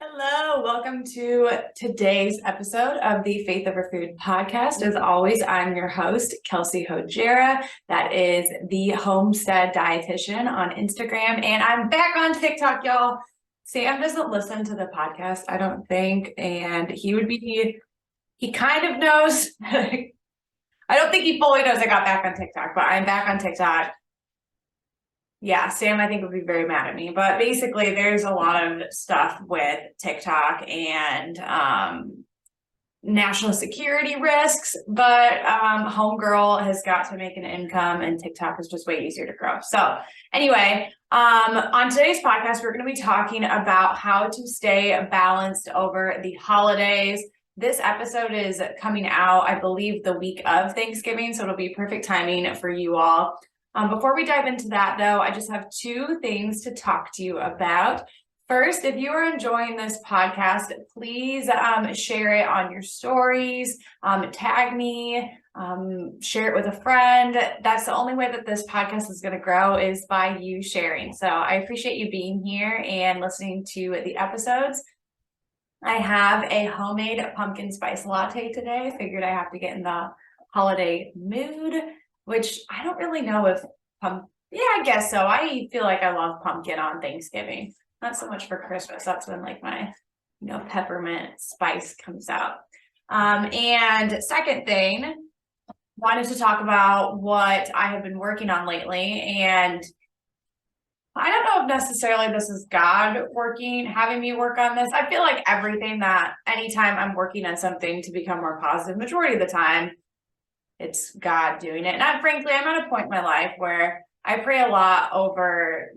Hello, welcome to today's episode of the Faith Over Food podcast. As always, I'm your host, Kelsey Hojera. That is the Homestead Dietitian on Instagram, and I'm back on TikTok, y'all. Sam doesn't listen to the podcast, I don't think, and he kind of knows. I don't think he fully knows I got back on TikTok, but I'm back on TikTok. Yeah, Sam, I think would be very mad at me, but basically there's a lot of stuff with TikTok and national security risks, but Homegirl has got to make an income and TikTok is just way easier to grow. So anyway, on today's podcast, we're going to be talking about how to stay balanced over the holidays. This episode is coming out, I believe, the week of Thanksgiving, so it'll be perfect timing for you all. Before we dive into that, though, I just have two things to talk to you about. First, if you are enjoying this podcast, please share it on your stories, tag me, share it with a friend. That's the only way that this podcast is going to grow is by you sharing. So I appreciate you being here and listening to the episodes. I have a homemade pumpkin spice latte today. I figured I have to get in the holiday mood, which I don't really know if, yeah, I guess so. I feel like I love pumpkin on Thanksgiving, not so much for Christmas. That's when like my, peppermint spice comes out. And second thing, wanted to talk about what I have been working on lately. And I don't know if necessarily this is God having me work on this. I feel like everything that anytime I'm working on something to become more positive, majority of the time, it's God doing it. And I'm at a point in my life where I pray a lot over,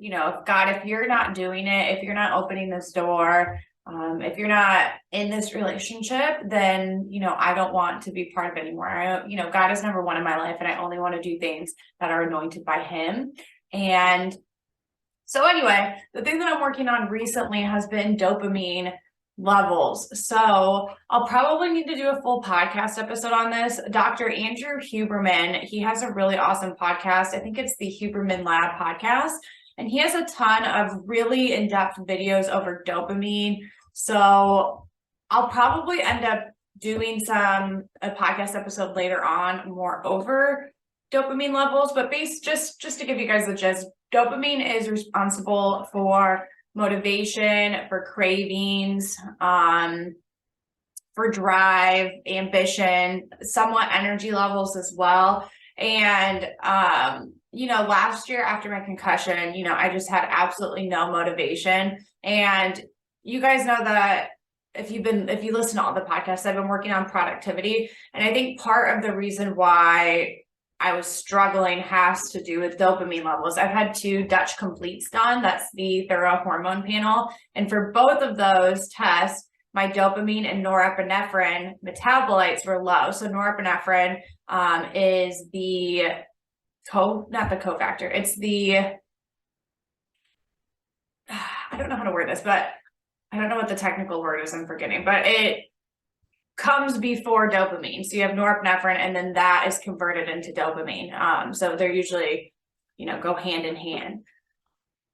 God, if you're not doing it, if you're not opening this door, if you're not in this relationship, then, I don't want to be part of it anymore. God is number one in my life and I only want to do things that are anointed by him. And so anyway, the thing that I'm working on recently has been dopamine levels. So I'll probably need to do a full podcast episode on this. Dr. Andrew Huberman, he has a really awesome podcast. I think it's the Huberman Lab podcast. And he has a ton of really in-depth videos over dopamine. So I'll probably end up doing a podcast episode later on more over dopamine levels, but just to give you guys the gist, dopamine is responsible for motivation, for cravings, for drive, ambition, somewhat energy levels as well. And, last year after my concussion, I just had absolutely no motivation. And you guys know that if you listen to all the podcasts, I've been working on productivity. And I think part of the reason why I was struggling has to do with dopamine levels. I've had 2 Dutch completes done. That's the thorough hormone panel. And for both of those tests, my dopamine and norepinephrine metabolites were low. So norepinephrine is not the cofactor. It's I don't know how to word this, but I don't know what the technical word is. I'm forgetting, but it comes before dopamine. So you have norepinephrine and then that is converted into dopamine. So they're usually, go hand in hand.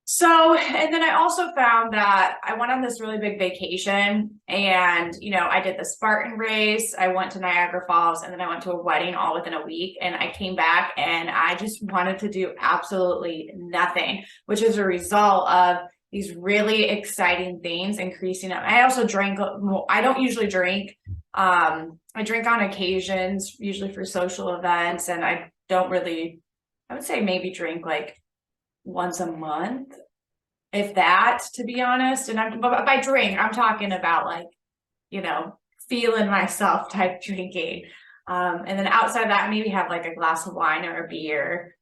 So, and then I also found that I went on this really big vacation and, I did the Spartan race. I went to Niagara Falls and then I went to a wedding all within a week and I came back and I just wanted to do absolutely nothing, which is a result of these really exciting things increasing up. I also drank. I don't usually drink. I drink on occasions, usually for social events, and I would say maybe drink like once a month, if that, to be honest. And by drink, I'm talking about like, feeling myself type drinking. And then outside of that, maybe have like a glass of wine or a beer.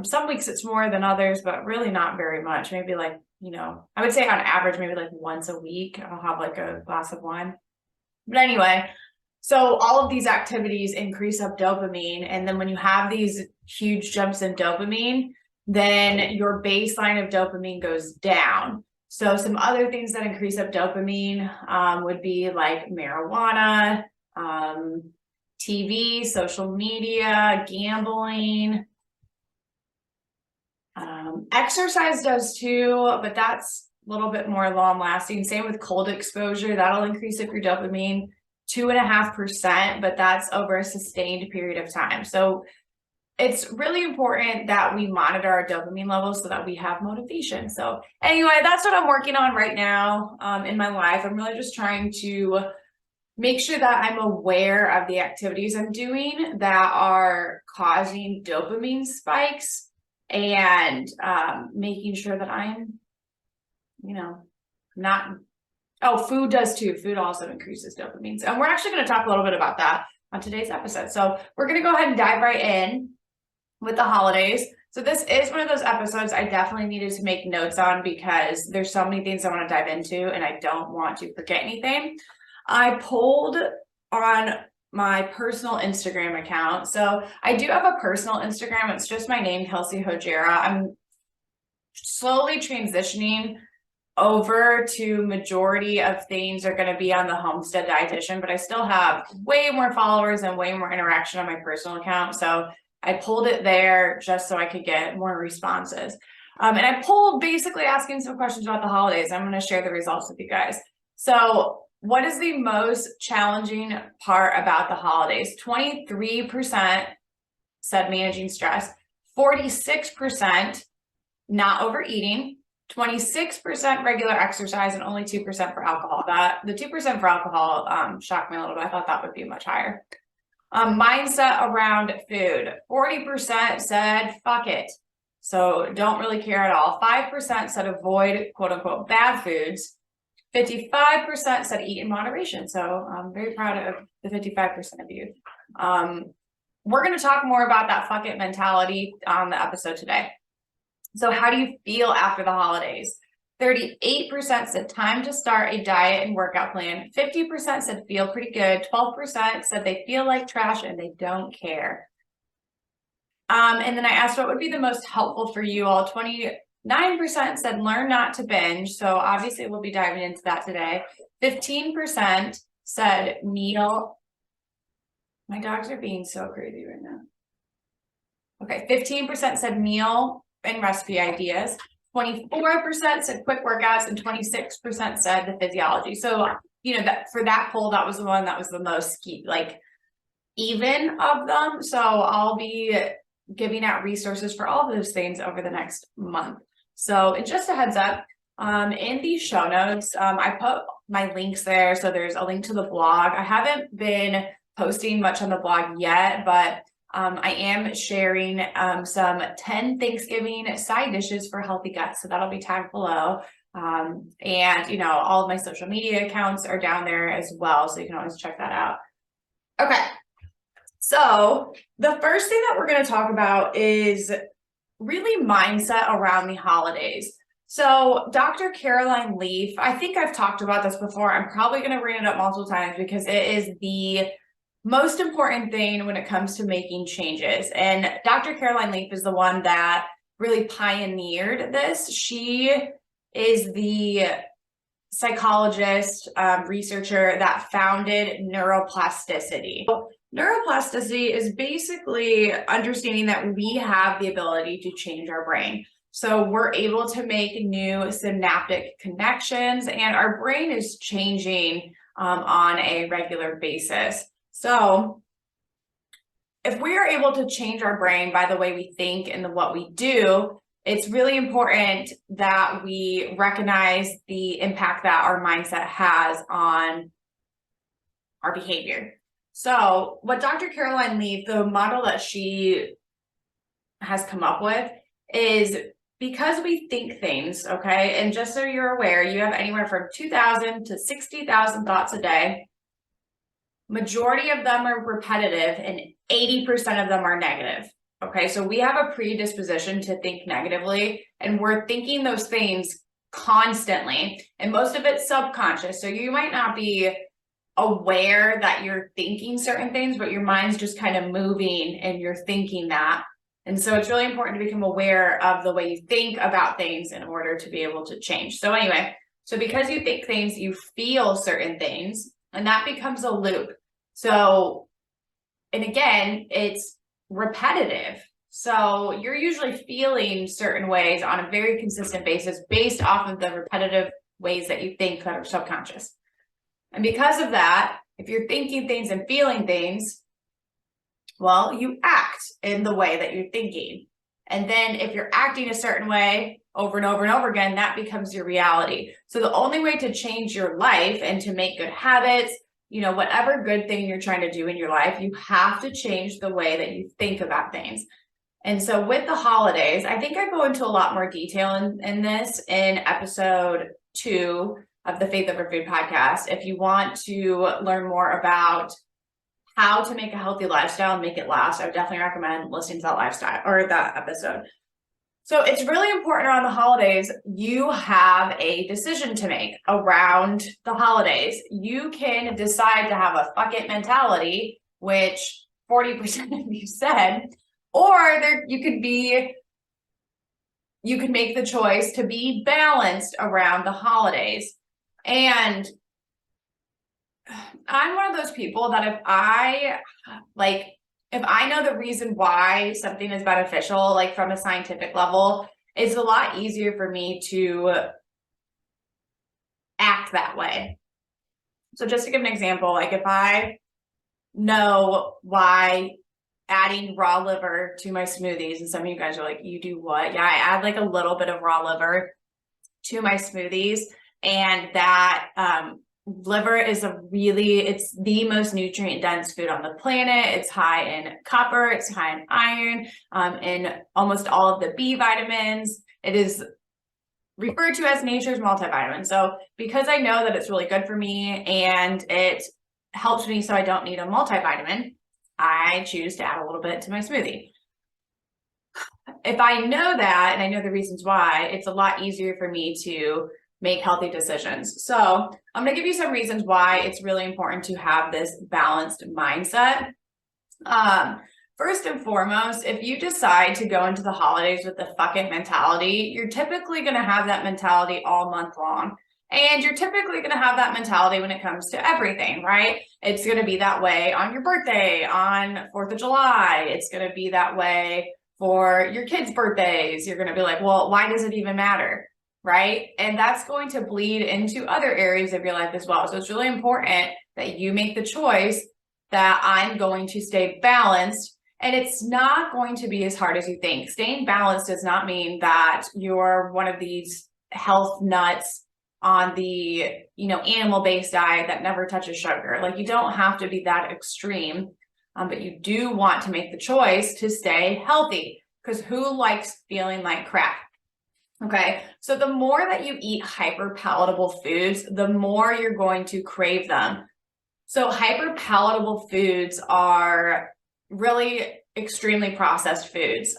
Some weeks it's more than others, but really not very much. Maybe like, I would say on average, maybe like once a week, I'll have like a glass of wine. But anyway, so all of these activities increase up dopamine. And then when you have these huge jumps in dopamine, then your baseline of dopamine goes down. So some other things that increase up dopamine would be like marijuana, TV, social media, gambling. Exercise does too, but that's little bit more long lasting. Same with cold exposure. That'll increase your dopamine 2.5%, but that's over a sustained period of time. So it's really important that we monitor our dopamine levels so that we have motivation. So anyway, that's what I'm working on right now in my life. I'm really just trying to make sure that I'm aware of the activities I'm doing that are causing dopamine spikes, and making sure that I'm, not, food does too. Food also increases dopamine. And we're actually going to talk a little bit about that on today's episode. So we're going to go ahead and dive right in with the holidays. So this is one of those episodes I definitely needed to make notes on because there's so many things I want to dive into and I don't want to forget anything. I pulled on my personal Instagram account. So I do have a personal Instagram. It's just my name, Kelsey Hojera. I'm slowly transitioning over to majority of things are going to be on the Homestead Dietitian, but I still have way more followers and way more interaction on my personal account. So I pulled it there just so I could get more responses. And I pulled basically asking some questions about the holidays. I'm going to share the results with you guys. So what is the most challenging part about the holidays? 23% said managing stress, 46% not overeating, 26% regular exercise, and only 2% for alcohol. The 2% for alcohol shocked me a little bit. I thought that would be much higher. Mindset around food. 40% said fuck it. So don't really care at all. 5% said avoid quote unquote bad foods. 55% said eat in moderation. So I'm very proud of the 55% of you. We're going to talk more about that fuck it mentality on the episode today. So how do you feel after the holidays? 38% said time to start a diet and workout plan. 50% said feel pretty good. 12% said they feel like trash and they don't care. And then I asked what would be the most helpful for you all. 29% said learn not to binge. So obviously we'll be diving into that today. 15% said meal. My dogs are being so crazy right now. Okay, 15% said meal and recipe ideas. 24% said quick workouts, and 26% said the physiology. So, that for that poll, that was the one that was the most even of them. So I'll be giving out resources for all of those things over the next month. So, and just a heads up, in the show notes, I put my links there. So there's a link to the blog. I haven't been posting much on the blog yet, but I am sharing some 10 Thanksgiving side dishes for healthy guts. So that'll be tagged below. And all of my social media accounts are down there as well. So you can always check that out. Okay. So the first thing that we're going to talk about is really mindset around the holidays. So Dr. Caroline Leaf, I think I've talked about this before. I'm probably going to bring it up multiple times because it is the most important thing when it comes to making changes. And Dr. Caroline Leaf is the one that really pioneered this. She is the psychologist, researcher that founded neuroplasticity. Neuroplasticity is basically understanding that we have the ability to change our brain. So we're able to make new synaptic connections and our brain is changing on a regular basis. So if we are able to change our brain by the way we think and what we do, it's really important that we recognize the impact that our mindset has on our behavior. So what Dr. Caroline Leaf, the model that she has come up with is because we think things, okay? And just so you're aware, you have anywhere from 2,000 to 60,000 thoughts a day. Majority of them are repetitive and 80% of them are negative. Okay, so we have a predisposition to think negatively and we're thinking those things constantly and most of it's subconscious. So you might not be aware that you're thinking certain things, but your mind's just kind of moving and you're thinking that. And so it's really important to become aware of the way you think about things in order to be able to change. So anyway, so because you think things, you feel certain things and that becomes a loop. So, and again, it's repetitive. So you're usually feeling certain ways on a very consistent basis based off of the repetitive ways that you think that are subconscious. And because of that, if you're thinking things and feeling things, well, you act in the way that you're thinking. And then if you're acting a certain way over and over and over again, that becomes your reality. So the only way to change your life and to make good habits, whatever good thing you're trying to do in your life, you have to change the way that you think about things. And so with the holidays, I think I go into a lot more detail in this in episode 2 of the Faith Over Food podcast. If you want to learn more about how to make a healthy lifestyle and make it last, I would definitely recommend listening to that lifestyle or that episode. So it's really important around the holidays, you have a decision to make around the holidays. You can decide to have a fuck it mentality, which 40% of you said, or you could make the choice to be balanced around the holidays. And I'm one of those people that if I know the reason why something is beneficial, like from a scientific level, it's a lot easier for me to act that way. So just to give an example, like if I know why adding raw liver to my smoothies, and some of you guys are like, you do what? Yeah, I add like a little bit of raw liver to my smoothies, and that liver is it's the most nutrient dense food on the planet. It's high in copper, it's high in iron, in almost all of the B vitamins. It is referred to as nature's multivitamin. So because I know that it's really good for me and it helps me so I don't need a multivitamin, I choose to add a little bit to my smoothie. If I know that and I know the reasons why, it's a lot easier for me to make healthy decisions. So I'm going to give you some reasons why it's really important to have this balanced mindset. First and foremost, if you decide to go into the holidays with the fuck it mentality, you're typically going to have that mentality all month long. And you're typically going to have that mentality when it comes to everything, right? It's going to be that way on your birthday, on 4th of July. It's going to be that way for your kids' birthdays. You're going to be like, well, why does it even matter? Right? And that's going to bleed into other areas of your life as well. So it's really important that you make the choice that I'm going to stay balanced. And it's not going to be as hard as you think. Staying balanced does not mean that you're one of these health nuts on the, animal-based diet that never touches sugar. Like, you don't have to be that extreme, but you do want to make the choice to stay healthy, because who likes feeling like crap? Okay, so the more that you eat hyper palatable foods, the more you're going to crave them. So hyper palatable foods are really extremely processed foods.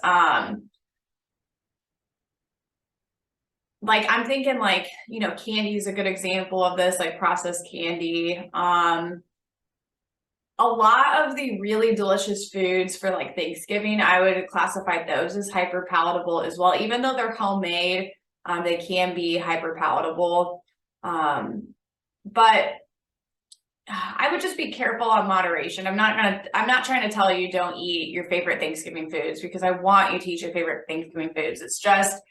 Like I'm thinking candy is a good example of this, like processed candy. A lot of the really delicious foods for like Thanksgiving, I would classify those as hyper palatable as well. Even though they're homemade, they can be hyper palatable. But I would just be careful on moderation. I'm not trying to tell you don't eat your favorite Thanksgiving foods, because I want you to eat your favorite Thanksgiving foods. It's just,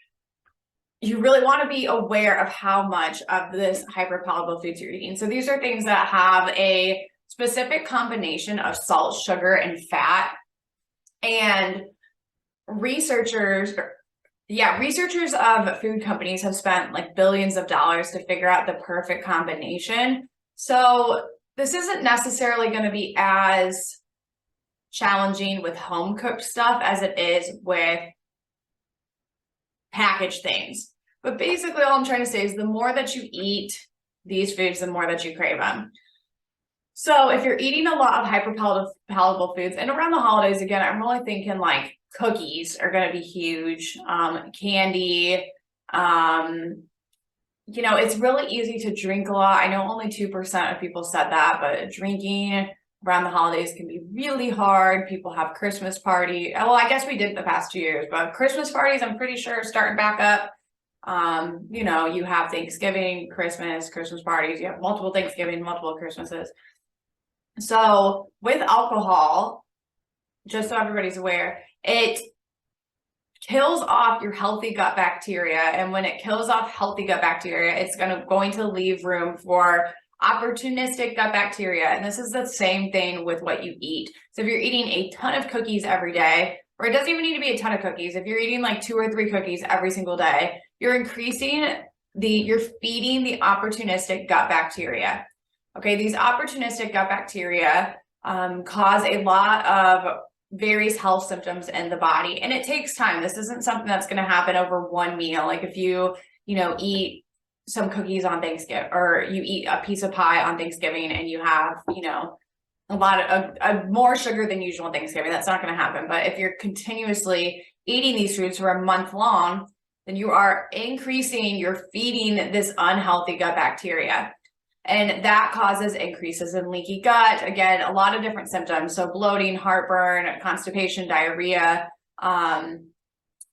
you really want to be aware of how much of this hyper palatable foods you're eating. So these are things that have a specific combination of salt, sugar, and fat. And researchers of food companies have spent like billions of dollars to figure out the perfect combination. So this isn't necessarily going to be as challenging with home cooked stuff as it is with packaged things. But basically all I'm trying to say is the more that you eat these foods, the more that you crave them. So if you're eating a lot of hyper palatable foods, and around the holidays, again, I'm really thinking like cookies are going to be huge, candy, it's really easy to drink a lot. I know only 2% of people said that, but drinking around the holidays can be really hard. People have Christmas party. Well, I guess we did the past 2 years, but Christmas parties, I'm pretty sure, are starting back up. You have Thanksgiving, Christmas parties. You have multiple Thanksgiving, multiple Christmases. So with alcohol, just so everybody's aware, it kills off your healthy gut bacteria. And when it kills off healthy gut bacteria, it's going to leave room for opportunistic gut bacteria. And this is the same thing with what you eat. So if you're eating a ton of cookies every day, or it doesn't even need to be a ton of cookies, if you're eating like 2 or 3 cookies every single day, you're feeding the opportunistic gut bacteria. Okay, these opportunistic gut bacteria cause a lot of various health symptoms in the body, and it takes time. This isn't something that's going to happen over one meal. Like if you eat some cookies on Thanksgiving, or you eat a piece of pie on Thanksgiving and you have a lot of more sugar than usual on Thanksgiving, that's not going to happen. But if you're continuously eating these foods for a month long, then you're feeding this unhealthy gut bacteria. And that causes increases in leaky gut. Again, a lot of different symptoms. So bloating, heartburn, constipation, diarrhea,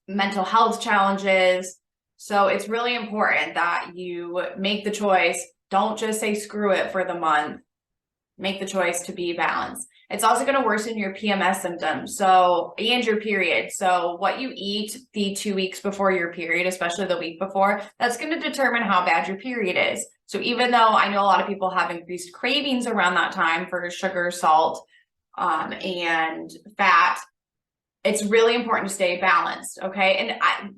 mental health challenges. So it's really important that you make the choice. Don't just say screw it for the month. Make the choice to be balanced. It's also going to worsen your PMS symptoms, and your period. So what you eat the 2 weeks before your period, especially the week before, that's going to determine how bad your period is. So even though I know a lot of people have increased cravings around that time for sugar, salt, and fat, it's really important to stay balanced. Okay. And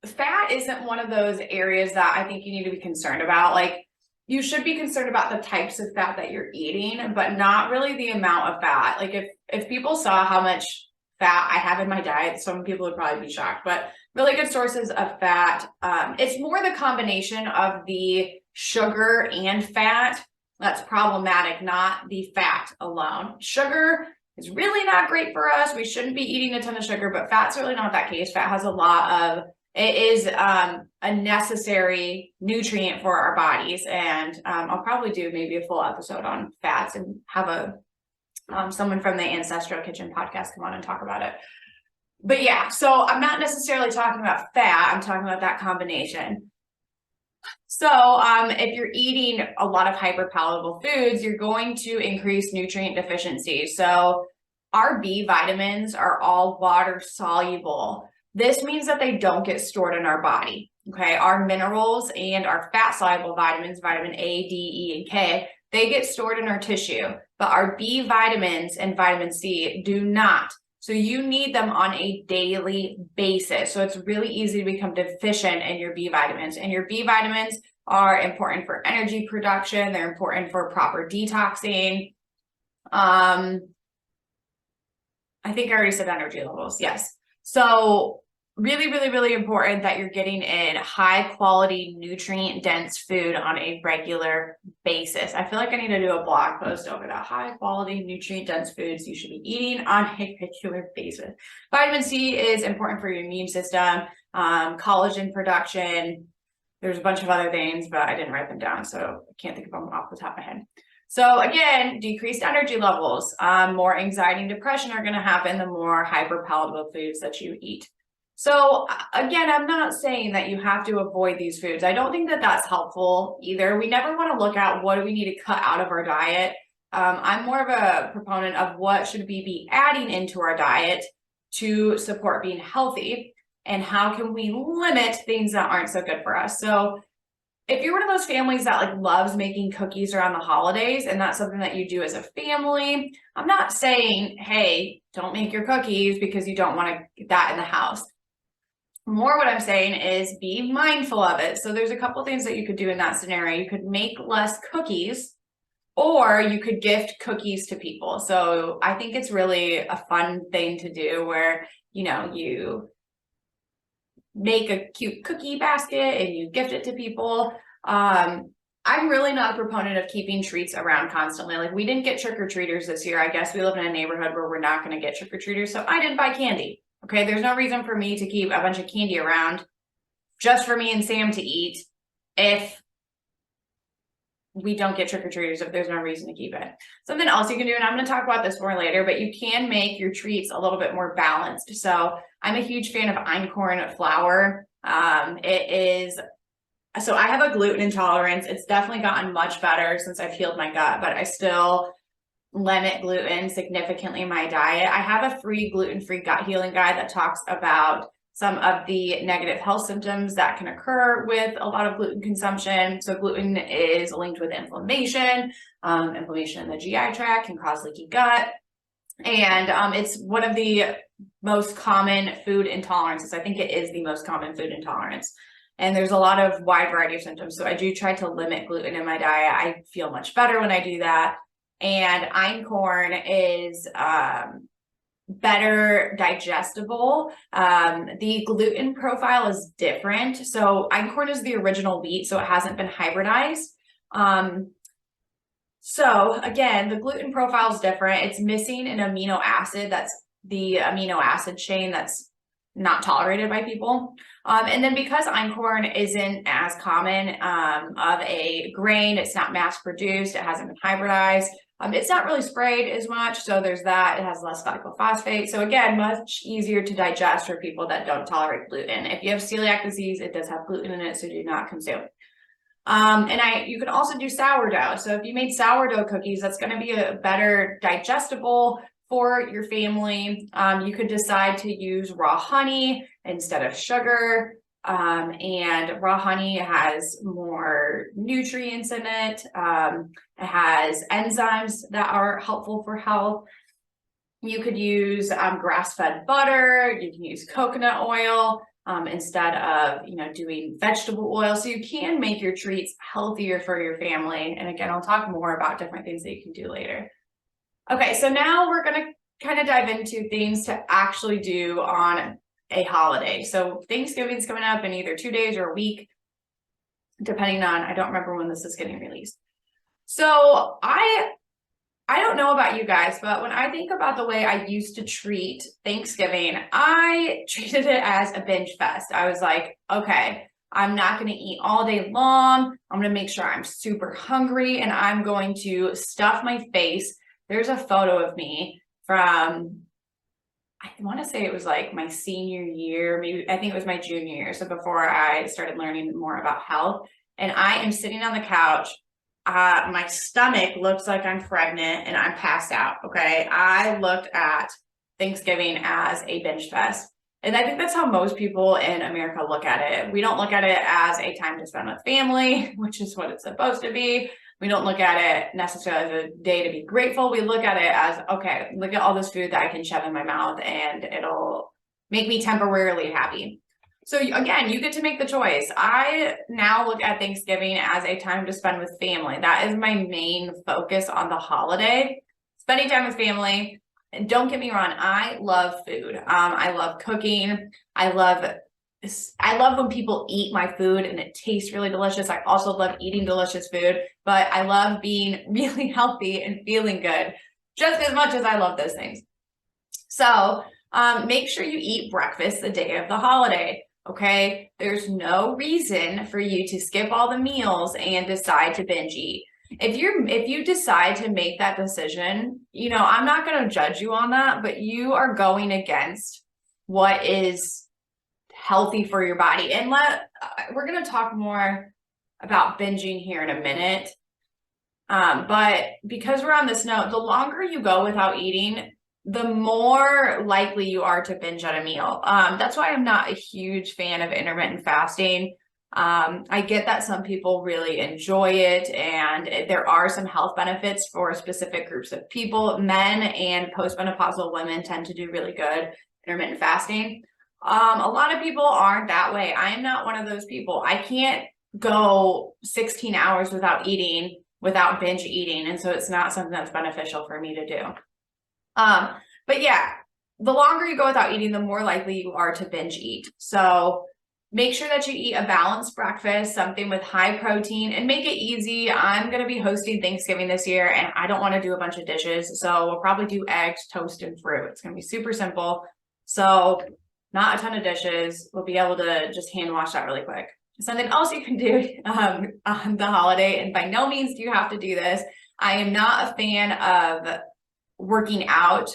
fat isn't one of those areas that I think you need to be concerned about. Like, you should be concerned about the types of fat that you're eating, but not really the amount of fat. Like if people saw how much fat I have in my diet, some people would probably be shocked, but really good sources of fat. It's more the combination of the sugar and fat that's problematic, not the fat alone. Sugar is really not great for us. We shouldn't be eating a ton of sugar, but fat's really not that case. Fat has it is a necessary nutrient for our bodies. And I'll probably do maybe a full episode on fats and have someone from the Ancestral Kitchen podcast come on and talk about it. But yeah, so I'm not necessarily talking about fat. I'm talking about that combination. So if you're eating a lot of hyperpalatable foods, you're going to increase nutrient deficiency. So our B vitamins are all water soluble. This means that they don't get stored in our body. Okay, our minerals and our fat soluble vitamins, vitamin A, D, E, and K, they get stored in our tissue, but our B vitamins and vitamin C do not. So you need them on a daily basis. So it's really easy to become deficient in your B vitamins. And your B vitamins are important for energy production. They're important for proper detoxing. I think I already said energy levels. Yes. So really, really, really important that you're getting in high quality, nutrient dense food on a regular basis. I feel like I need to do a blog post over that. High quality, nutrient dense foods you should be eating on a regular basis. Vitamin C is important for your immune system, collagen production. There's a bunch of other things, but I didn't write them down, so I can't think of them off the top of my head. So again, decreased energy levels, more anxiety and depression are going to happen the more hyperpalatable foods that you eat. So again, I'm not saying that you have to avoid these foods. I don't think that that's helpful either. We never want to look at what do we need to cut out of our diet. I'm more of a proponent of what should we be adding into our diet to support being healthy, and how can we limit things that aren't so good for us. So if you're one of those families that like loves making cookies around the holidays, and that's something that you do as a family, I'm not saying, hey, don't make your cookies because you don't want to get that in the house. More what I'm saying is be mindful of it. So there's a couple things that you could do in that scenario. You could make less cookies, or you could gift cookies to people. So I think it's really a fun thing to do where, you make a cute cookie basket and you gift it to people. I'm really not a proponent of keeping treats around constantly. Like, we didn't get trick-or-treaters this year. I guess we live in a neighborhood where we're not going to get trick-or-treaters, so I didn't buy candy. Okay, there's no reason for me to keep a bunch of candy around just for me and Sam to eat if we don't get trick-or-treaters, if there's no reason to keep it. Something else you can do, and I'm going to talk about this more later, but you can make your treats a little bit more balanced. So I'm a huge fan of einkorn flour. So I have a gluten intolerance. It's definitely gotten much better since I've healed my gut, but I still limit gluten significantly in my diet. I have a free gluten-free gut healing guide that talks about some of the negative health symptoms that can occur with a lot of gluten consumption. So gluten is linked with inflammation. Inflammation in the GI tract can cause leaky gut. And it's one of the most common food intolerances. I think it is the most common food intolerance. And there's a lot of wide variety of symptoms. So I do try to limit gluten in my diet. I feel much better when I do that. And einkorn is better digestible. The gluten profile is different. So einkorn is the original wheat, so it hasn't been hybridized. So again, the gluten profile is different. It's missing an amino acid. That's the amino acid chain that's not tolerated by people. And then because einkorn isn't as common of a grain, it's not mass produced, it hasn't been hybridized. It's not really sprayed as much, so there's that. It has less glyphosate. So again, much easier to digest for people that don't tolerate gluten. If you have celiac disease, it does have gluten in it, so do not consume. You can also do sourdough. So if you made sourdough cookies, that's going to be a better digestible for your family. You could decide to use raw honey instead of sugar. And raw honey has more nutrients in it. It has enzymes that are helpful for health. You could use grass-fed butter. You can use coconut oil instead of, doing vegetable oil. So you can make your treats healthier for your family. And again, I'll talk more about different things that you can do later. Okay, so now we're going to kind of dive into things to actually do on a holiday. So Thanksgiving's coming up in either 2 days or a week, depending on, I don't remember when this is getting released. So I don't know about you guys, but when I think about the way I used to treat Thanksgiving, I treated it as a binge fest. I was like, okay, I'm not going to eat all day long. I'm going to make sure I'm super hungry and I'm going to stuff my face. There's a photo of me from, I want to say it was like my senior year, maybe I think it was my junior year. So before I started learning more about health, and I am sitting on the couch. My stomach looks like I'm pregnant and I'm passed out. Okay. I looked at Thanksgiving as a binge fest. And I think that's how most people in America look at it. We don't look at it as a time to spend with family, which is what it's supposed to be. We don't look at it necessarily as a day to be grateful. We look at it as, okay, look at all this food that I can shove in my mouth and it'll make me temporarily happy. So again, you get to make the choice. I now look at Thanksgiving as a time to spend with family. That is my main focus on the holiday, spending time with family. And don't get me wrong, I love food. I love cooking. I love when people eat my food and it tastes really delicious. I also love eating delicious food, but I love being really healthy and feeling good just as much as I love those things. So make sure you eat breakfast the day of the holiday. Okay, there's no reason for you to skip all the meals and decide to binge eat. If you decide to make that decision, I'm not going to judge you on that, but you are going against what is healthy for your body. And we're going to talk more about binging here in a minute. But because we're on this note, the longer you go without eating, the more likely you are to binge at a meal. That's why I'm not a huge fan of intermittent fasting. I get that some people really enjoy it, and there are some health benefits for specific groups of people. Men and postmenopausal women tend to do really good intermittent fasting. A lot of people aren't that way. I am not one of those people. I can't go 16 hours without eating, without binge eating. And so it's not something that's beneficial for me to do. But yeah, the longer you go without eating, the more likely you are to binge eat. So make sure that you eat a balanced breakfast, something with high protein, and make it easy. I'm going to be hosting Thanksgiving this year, and I don't want to do a bunch of dishes. So we'll probably do eggs, toast, and fruit. It's going to be super simple. So not a ton of dishes. We'll be able to just hand wash that really quick. Something else you can do on the holiday, and by no means do you have to do this. I am not a fan of working out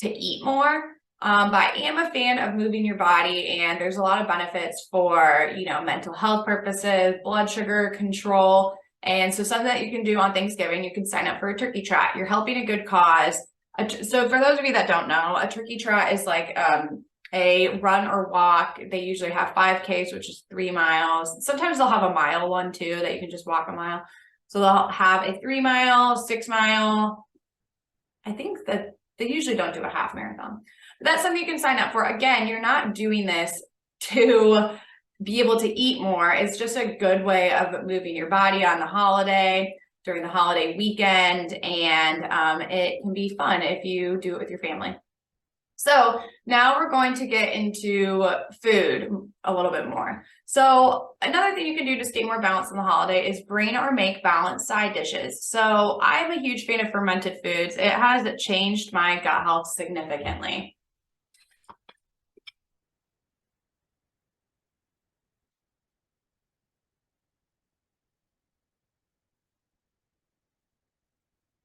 to eat more, but I am a fan of moving your body, and there's a lot of benefits for, mental health purposes, blood sugar control. And so something that you can do on Thanksgiving, you can sign up for a turkey trot. You're helping a good cause. So for those of you that don't know, a turkey trot is like a run or walk. They usually have 5Ks, which is 3 miles. Sometimes they'll have a mile one too, that you can just walk a mile. So they'll have a 3 mile, 6 mile. I think that they usually don't do a half marathon. But that's something you can sign up for. Again, you're not doing this to be able to eat more. It's just a good way of moving your body on the holiday, during the holiday weekend, and it can be fun if you do it with your family. So now we're going to get into food a little bit more. So another thing you can do to stay more balanced in the holiday is bring or make balanced side dishes. So I'm a huge fan of fermented foods. It has changed my gut health significantly.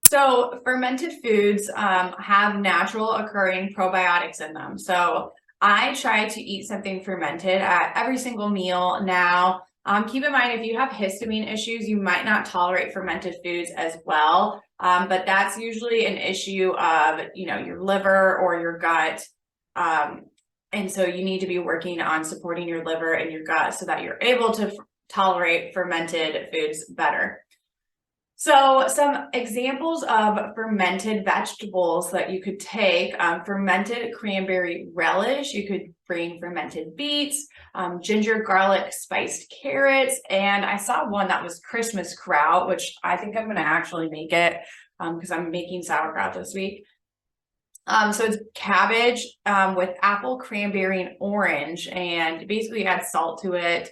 So fermented foods have natural occurring probiotics in them. So I try to eat something fermented at every single meal now. Keep in mind, if you have histamine issues, you might not tolerate fermented foods as well. But that's usually an issue of, your liver or your gut. And so you need to be working on supporting your liver and your gut so that you're able to tolerate fermented foods better. So some examples of fermented vegetables that you could take, fermented cranberry relish, you could bring fermented beets, ginger, garlic, spiced carrots, and I saw one that was Christmas kraut, which I think I'm gonna actually make it because I'm making sauerkraut this week. So it's cabbage with apple, cranberry, and orange, and basically add salt to it.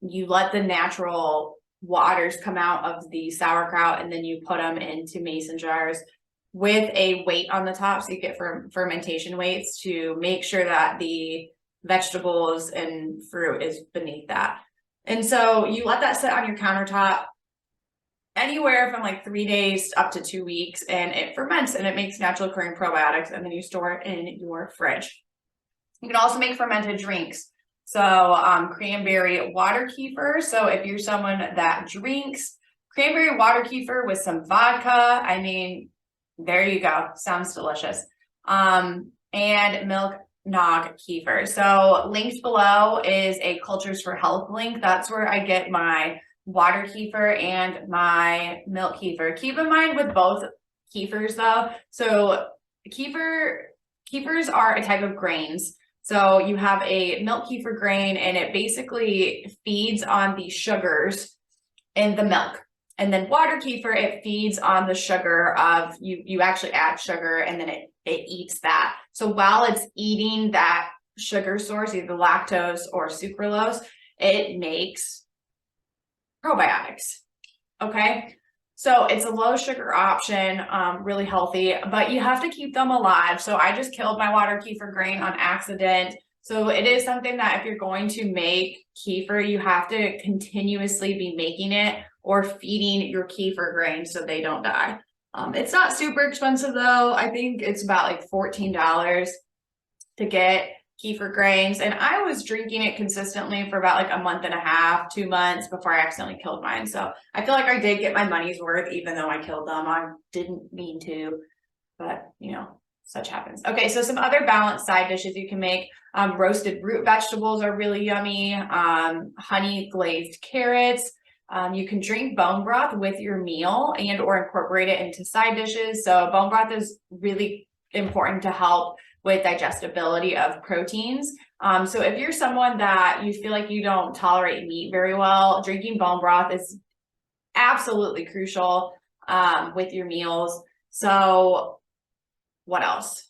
You let the natural waters come out of the sauerkraut, and then you put them into mason jars with a weight on the top, so you get fermentation weights to make sure that the vegetables and fruit is beneath that. And so you let that sit on your countertop anywhere from like 3 days up to 2 weeks, and it ferments and it makes natural occurring probiotics, and then you store it in your fridge. You can also make fermented drinks. So cranberry water kefir. So if you're someone that drinks cranberry water kefir with some vodka, I mean, there you go. Sounds delicious. And milk nog kefir. So linked below is a Cultures for Health link. That's where I get my water kefir and my milk kefir. Keep in mind with both kefirs though. So kefir are a type of grains. So you have a milk kefir grain, and it basically feeds on the sugars in the milk. And then water kefir, it feeds on the sugar of, you actually add sugar, and then it eats that. So while it's eating that sugar source, either lactose or sucralose, it makes probiotics. Okay. So it's a low sugar option, really healthy, but you have to keep them alive. So I just killed my water kefir grain on accident. So it is something that if you're going to make kefir, you have to continuously be making it or feeding your kefir grain so they don't die. It's not super expensive though. I think it's about like $14 to get kefir grains, and I was drinking it consistently for about like a month and a half, 2 months before I accidentally killed mine. So I feel like I did get my money's worth, even though I killed them. I didn't mean to, but such happens. Okay, so some other balanced side dishes you can make. Roasted root vegetables are really yummy. Honey glazed carrots. You can drink bone broth with your meal and or incorporate it into side dishes. So bone broth is really important to help with digestibility of proteins. So if you're someone that you feel like you don't tolerate meat very well, drinking bone broth is absolutely crucial with your meals. So what else?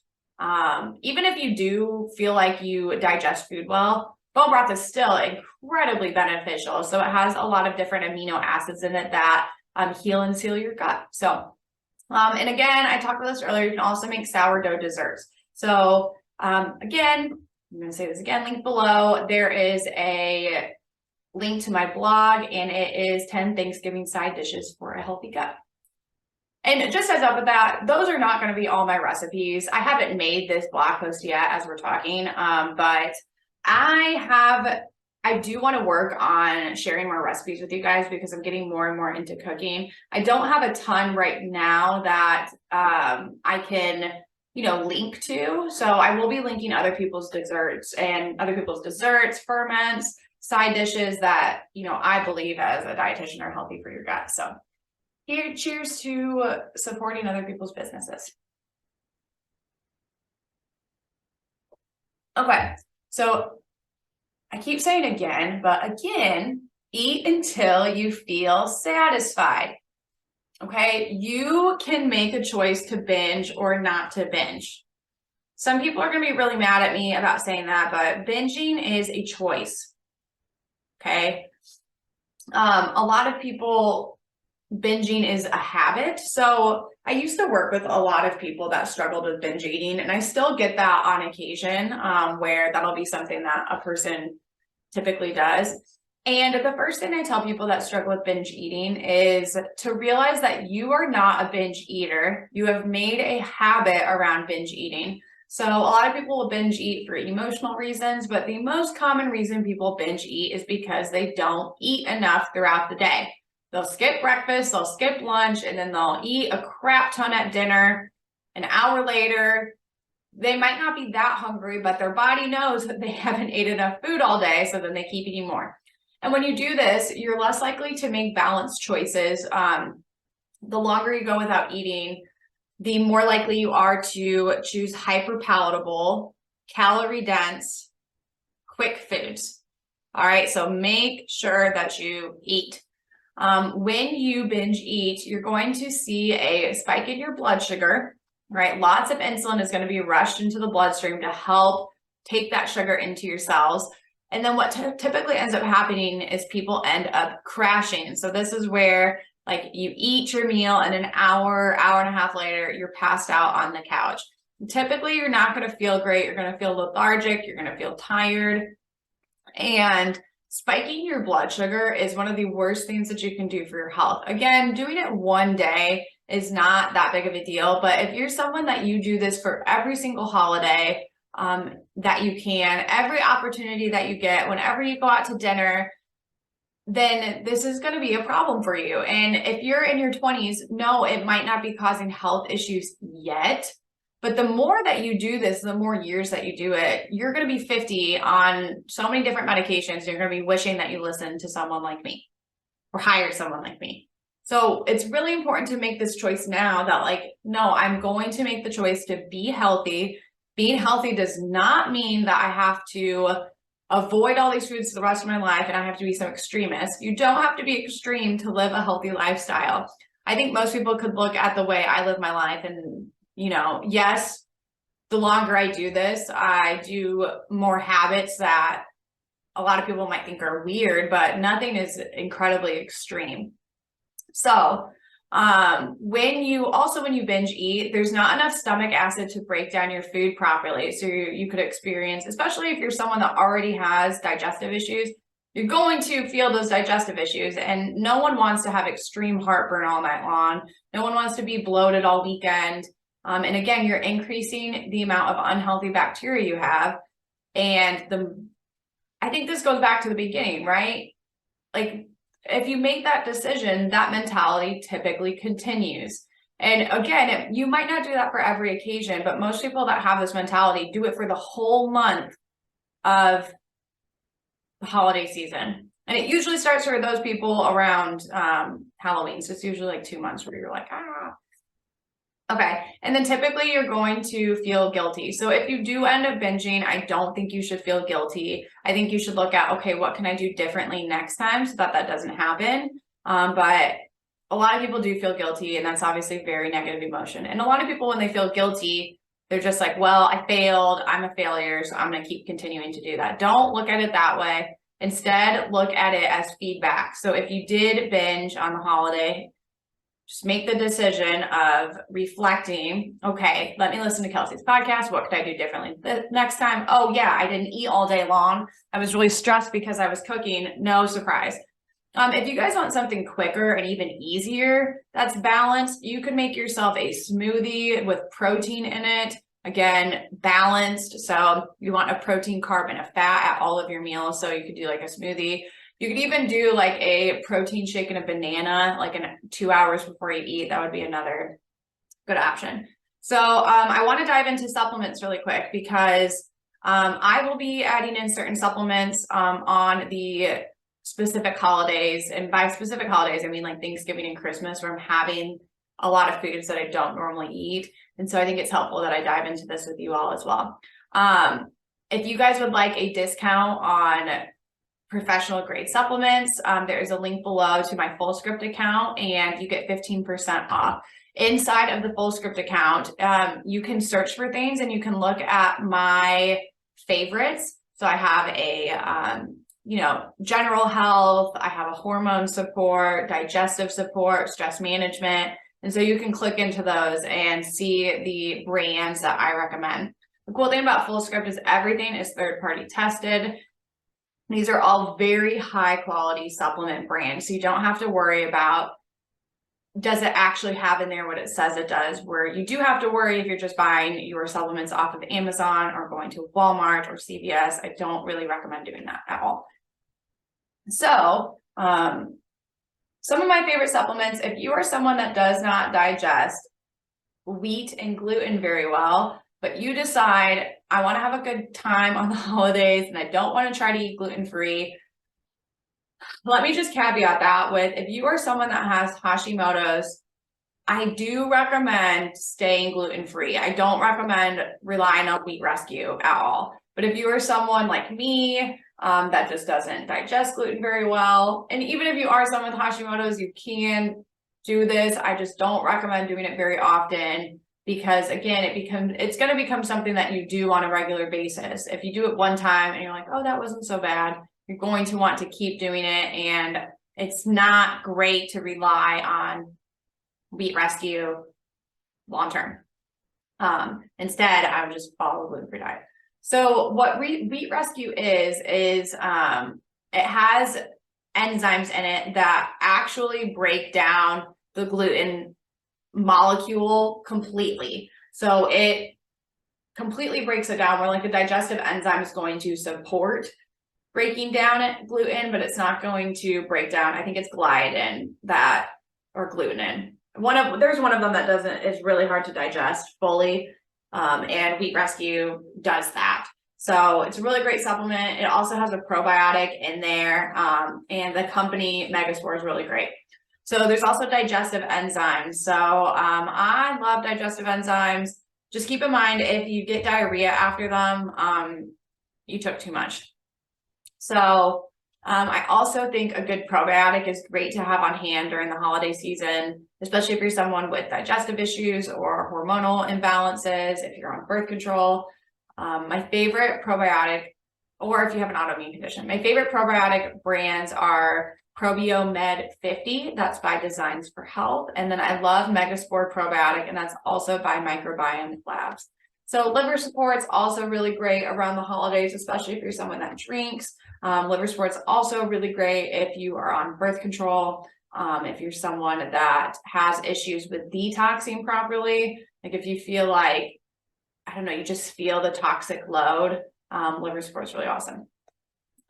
Even if you do feel like you digest food well, bone broth is still incredibly beneficial. So it has a lot of different amino acids in it that heal and seal your gut. So, and again, I talked about this earlier, you can also make sourdough desserts. So again, I'm going to say this again, link below. There is a link to my blog, and it is 10 Thanksgiving side dishes for a healthy gut. And just as up with that, those are not going to be all my recipes. I haven't made this blog post yet as we're talking, but I do want to work on sharing more recipes with you guys because I'm getting more and more into cooking. I don't have a ton right now that I can link to. So I will be linking other people's desserts, ferments, side dishes that, I believe as a dietitian are healthy for your gut. So here, cheers to supporting other people's businesses. Okay, so I keep saying again, but again, eat until you feel satisfied. Okay, you can make a choice to binge or not to binge. Some people are going to be really mad at me about saying that, but binging is a choice. Okay. A lot of people, binging is a habit. So I used to work with a lot of people that struggled with binge eating, and I still get that on occasion, where that'll be something that a person typically does. And the first thing I tell people that struggle with binge eating is to realize that you are not a binge eater. You have made a habit around binge eating. So a lot of people will binge eat for emotional reasons, but the most common reason people binge eat is because they don't eat enough throughout the day. They'll skip breakfast, they'll skip lunch, and then they'll eat a crap ton at dinner. An hour later, they might not be that hungry, but their body knows that they haven't ate enough food all day, so then they keep eating more. And when you do this, you're less likely to make balanced choices. The longer you go without eating, the more likely you are to choose hyper palatable, calorie dense, quick foods. All right, so make sure that you eat. When you binge eat, you're going to see a spike in your blood sugar, right? Lots of insulin is going to be rushed into the bloodstream to help take that sugar into your cells. And then what typically ends up happening is people end up crashing. So this is where you eat your meal and an hour and a half later, you're passed out on the couch. Typically, you're not going to feel great. You're going to feel lethargic. You're going to feel tired. And spiking your blood sugar is one of the worst things that you can do for your health. Again, doing it one day is not that big of a deal. But if you're someone that you do this for every single holiday, that you can, every opportunity that you get, whenever you go out to dinner, then this is going to be a problem for you. And if you're in your 20s, no, it might not be causing health issues yet. But the more that you do this, the more years that you do it, you're going to be 50 on so many different medications. You're going to be wishing that you listened to someone like me or hired someone like me. So it's really important to make this choice now that no, I'm going to make the choice to be healthy. Being healthy does not mean that I have to avoid all these foods for the rest of my life and I have to be some extremist. You don't have to be extreme to live a healthy lifestyle. I think most people could look at the way I live my life and, yes, the longer I do this, I do more habits that a lot of people might think are weird, but nothing is incredibly extreme. So when you binge eat, there's not enough stomach acid to break down your food properly. So you could experience, especially if you're someone that already has digestive issues, you're going to feel those digestive issues. And no one wants to have extreme heartburn all night long. No one wants to be bloated all weekend. And again, you're increasing the amount of unhealthy bacteria you have. And I think this goes back to the beginning, right? If you make that decision, that mentality typically continues. And again, you might not do that for every occasion, but most people that have this mentality do it for the whole month of the holiday season. And it usually starts for those people around Halloween. So it's usually 2 months where you're Okay. And then typically you're going to feel guilty. So if you do end up binging, I don't think you should feel guilty. I think you should look at, okay, what can I do differently next time so that doesn't happen? But a lot of people do feel guilty, and that's obviously a very negative emotion. And a lot of people, when they feel guilty, they're just well, I failed, I'm a failure, so I'm going to keep continuing to do that. Don't look at it that way. Instead, look at it as feedback. So if you did binge on the holiday, just make the decision of reflecting, okay, let me listen to Kelsey's podcast. What could I do differently next time? Oh yeah, I didn't eat all day long. I was really stressed because I was cooking. No surprise. If you guys want something quicker and even easier that's balanced, you could make yourself a smoothie with protein in it. Again, balanced. So you want a protein, carb, and a fat at all of your meals. So you could do a smoothie. You could even do a protein shake and a banana, in 2 hours before you eat. That would be another good option. So I want to dive into supplements really quick because I will be adding in certain supplements on the specific holidays. And by specific holidays, I mean like Thanksgiving and Christmas, where I'm having a lot of foods that I don't normally eat. And so I think it's helpful that I dive into this with you all as well. If you guys would like a discount on professional grade supplements, there is a link below to my Fullscript account and you get 15% off. Inside of the Fullscript account, you can search for things and you can look at my favorites. So I have a, general health, I have a hormone support, digestive support, stress management. And so you can click into those and see the brands that I recommend. The cool thing about Fullscript is everything is third-party tested. These are all very high quality supplement brands. So you don't have to worry about, does it actually have in there what it says it does? Where you do have to worry if you're just buying your supplements off of Amazon or going to Walmart or CVS. I don't really recommend doing that at all. So some of my favorite supplements, if you are someone that does not digest wheat and gluten very well, but you decide, I want to have a good time on the holidays and I don't want to try to eat gluten-free, let me just caveat that with, if you are someone that has Hashimoto's, I do recommend staying gluten-free. I don't recommend relying on Wheat Rescue at all. But if you are someone like me that just doesn't digest gluten very well, and even if you are someone with Hashimoto's, you can do this. I just don't recommend doing it very often because, again, it's going to become something that you do on a regular basis. If you do it one time and you're like, oh, that wasn't so bad, you're going to want to keep doing it. And it's not great to rely on Wheat Rescue long-term. Instead, I would just follow a gluten-free diet. So what Wheat Rescue is it has enzymes in it that actually break down the gluten molecule completely. So it completely breaks it down where like a digestive enzyme is going to support breaking down gluten, but it's not going to break down. I think it's gliadin or glutenin. There's one of them that is really hard to digest fully. And Wheat Rescue does that. So it's a really great supplement. It also has a probiotic in there. And the company Megaspore is really great. So there's also digestive enzymes. So I love digestive enzymes. Just keep in mind, if you get diarrhea after them, you took too much. So I also think a good probiotic is great to have on hand during the holiday season, especially if you're someone with digestive issues or hormonal imbalances, if you're on birth control. My favorite probiotic, or if you have an autoimmune condition, my favorite probiotic brands are ProbioMed 50, that's by Designs for Health. And then I love Megaspore Probiotic, and that's also by Microbiome Labs. So liver support's also really great around the holidays, especially if you're someone that drinks. Liver support's also really great if you are on birth control, if you're someone that has issues with detoxing properly, like if you feel like, I don't know, you just feel the toxic load, liver support's really awesome.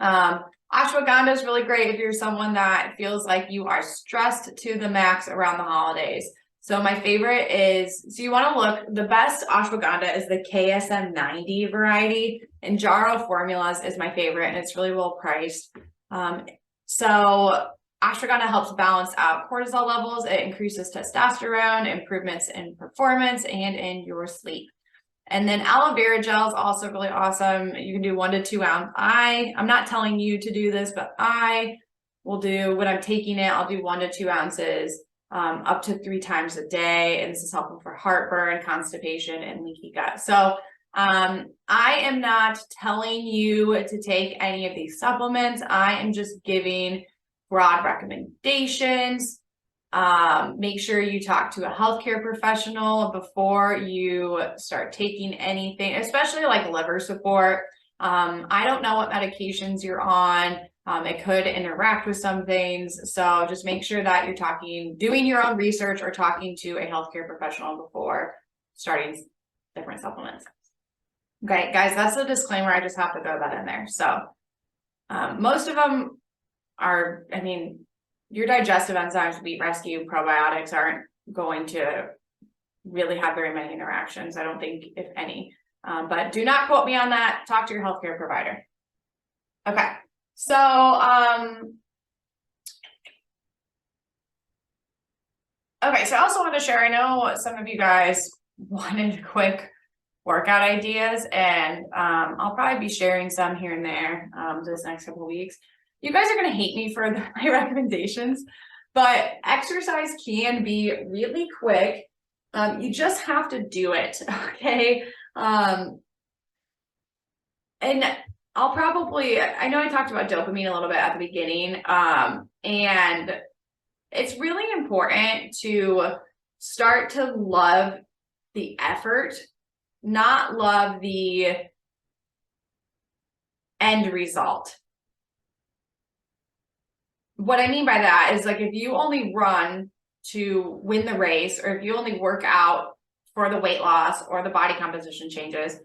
Ashwagandha is really great if you're someone that feels like you are stressed to the max around the holidays. So my favorite is, so you want to look, the best ashwagandha is the KSM 90 variety, and Jarrow Formulas is my favorite, and it's really well priced. So ashwagandha helps balance out cortisol levels. It increases testosterone, improvements in performance, and in your sleep. And then aloe vera gel is also really awesome. You can do 1 to 2 ounce. I'm not telling you to do this, but I will do, when I'm taking it, I'll do 1 to 2 ounces up to 3 times a day. And this is helpful for heartburn, constipation, and leaky gut. So I am not telling you to take any of these supplements. I am just giving broad recommendations. Make sure you talk to a healthcare professional before you start taking anything, especially like liver support. I don't know what medications you're on. It could interact with some things. So just make sure that you're doing your own research or talking to a healthcare professional before starting different supplements. Okay, guys, that's the disclaimer. I just have to throw that in there. So most of them are, your digestive enzymes, Wheat Rescue, probiotics aren't going to really have very many interactions. I don't think, if any, but do not quote me on that. Talk to your healthcare provider. Okay. So, okay. So I also want to share, I know some of you guys wanted quick workout ideas, and I'll probably be sharing some here and there this next couple of weeks. You guys are going to hate me for my recommendations, but exercise can be really quick. You just have to do it, okay? And I'll probably, I know I talked about dopamine a little bit at the beginning, and it's really important to start to love the effort, not love the end result. What I mean by that is, like, if you only run to win the race, or if you only work out for the weight loss or the body composition changes,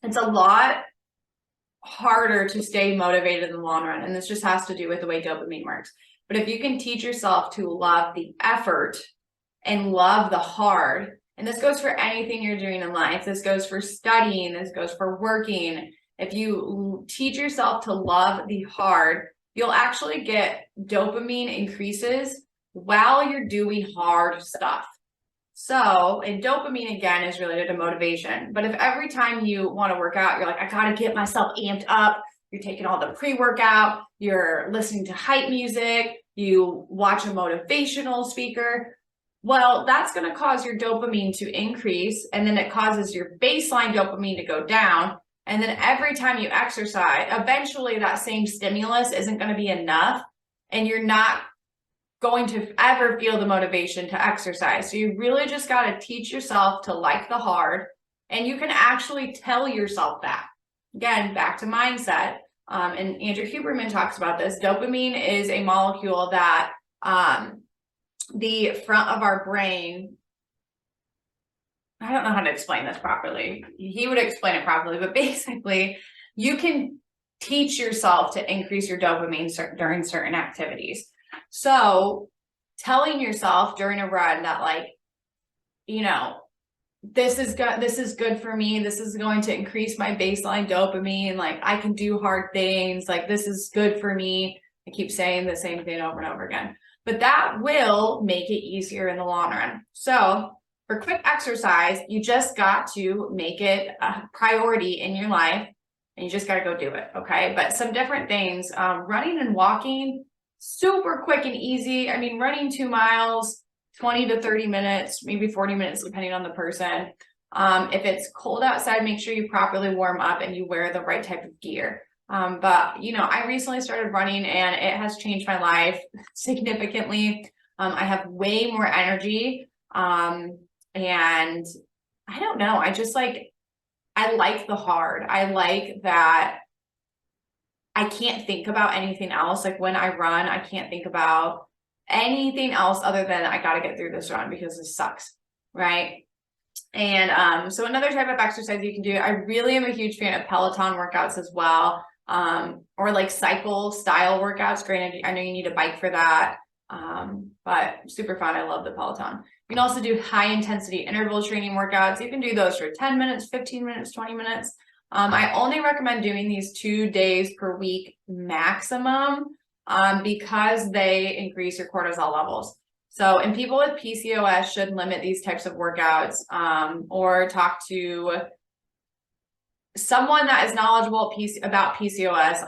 it's a lot harder to stay motivated in the long run. And this just has to do with the way dopamine works. But if you can teach yourself to love the effort and love the hard, and this goes for anything you're doing in life, this goes for studying, this goes for working. If you teach yourself to love the hard, you'll actually get dopamine increases while you're doing hard stuff. So, and dopamine again is related to motivation. But if every time you want to work out, you're like, I got to get myself amped up, you're taking all the pre-workout, you're listening to hype music, you watch a motivational speaker, well, that's going to cause your dopamine to increase, and then it causes your baseline dopamine to go down. And then every time you exercise, eventually that same stimulus isn't going to be enough, and you're not going to ever feel the motivation to exercise. So you really just got to teach yourself to like the hard, and you can actually tell yourself that. Again, back to mindset. And Andrew Huberman talks about this. Dopamine is a molecule that the front of our brain, I don't know how to explain this properly. He would explain it properly, but basically you can teach yourself to increase your dopamine during certain activities. So telling yourself during a run that, like, you know, this is good for me, this is going to increase my baseline dopamine, like I can do hard things, like this is good for me. I keep saying the same thing over and over again, but that will make it easier in the long run. So for quick exercise, you just got to make it a priority in your life, and you just got to go do it. Okay. But some different things, running and walking, super quick and easy. I mean, running 2 miles, 20 to 30 minutes, maybe 40 minutes, depending on the person. If it's cold outside, make sure you properly warm up and you wear the right type of gear. But, you know, I recently started running and it has changed my life significantly. I have way more energy. And I don't know, I just like, I like the hard. I like that I can't think about anything else. Like when I run, I can't think about anything else other than I got to get through this run because this sucks, right? And so another type of exercise you can do, I really am a huge fan of Peloton workouts as well, or like cycle style workouts. Granted, I know you need a bike for that, but super fun. I love the Peloton. You can also do high intensity interval training workouts. You can do those for 10 minutes, 15 minutes, 20 minutes. I only recommend doing these 2 days per week maximum, because they increase your cortisol levels. So, and people with PCOS should limit these types of workouts, or talk to someone that is knowledgeable about PCOS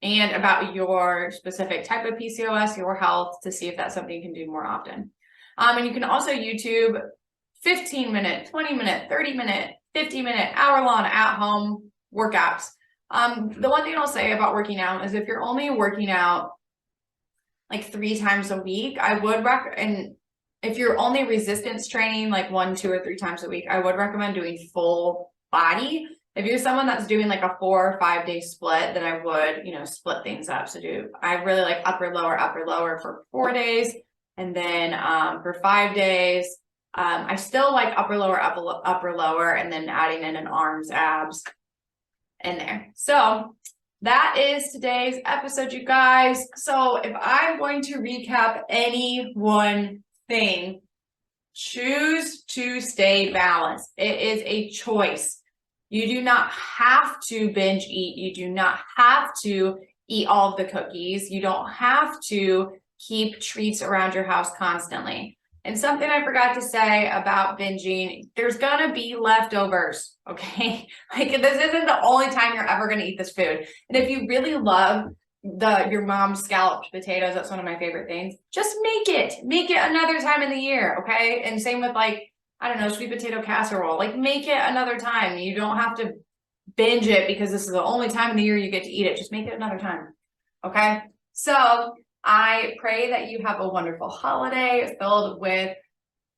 and about your specific type of PCOS, your health, to see if that's something you can do more often. And you can also YouTube 15-minute, 20-minute, 30-minute, 50-minute, hour-long at-home workouts. The one thing I'll say about working out is if you're only working out like 3 times a week, I would and if you're only resistance training like 1, 2, or 3 times a week, I would recommend doing full body. If you're someone that's doing like a 4 or 5 day split, then I would, you know, split things up. So I really like upper, lower for 4 days. And then for 5 days, I still like upper, lower, and then adding in an arms, abs in there. So that is today's episode, you guys. So if I'm going to recap any one thing, choose to stay balanced. It is a choice. You do not have to binge eat. You do not have to eat all of the cookies. You don't have to keep treats around your house constantly. And something I forgot to say about binging, there's gonna be leftovers, okay? Like this isn't the only time you're ever gonna eat this food. And if you really love your mom's scalloped potatoes, that's one of my favorite things, just make it another time in the year, okay? And same with like, I don't know, sweet potato casserole, like make it another time. You don't have to binge it because this is the only time in the year you get to eat it. Just make it another time, okay? So I pray that you have a wonderful holiday filled with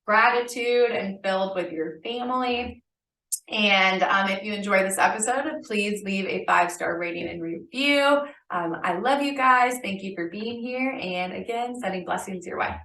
gratitude and filled with your family. And if you enjoyed this episode, please leave a 5-star rating and review. I love you guys. Thank you for being here. And again, sending blessings your way.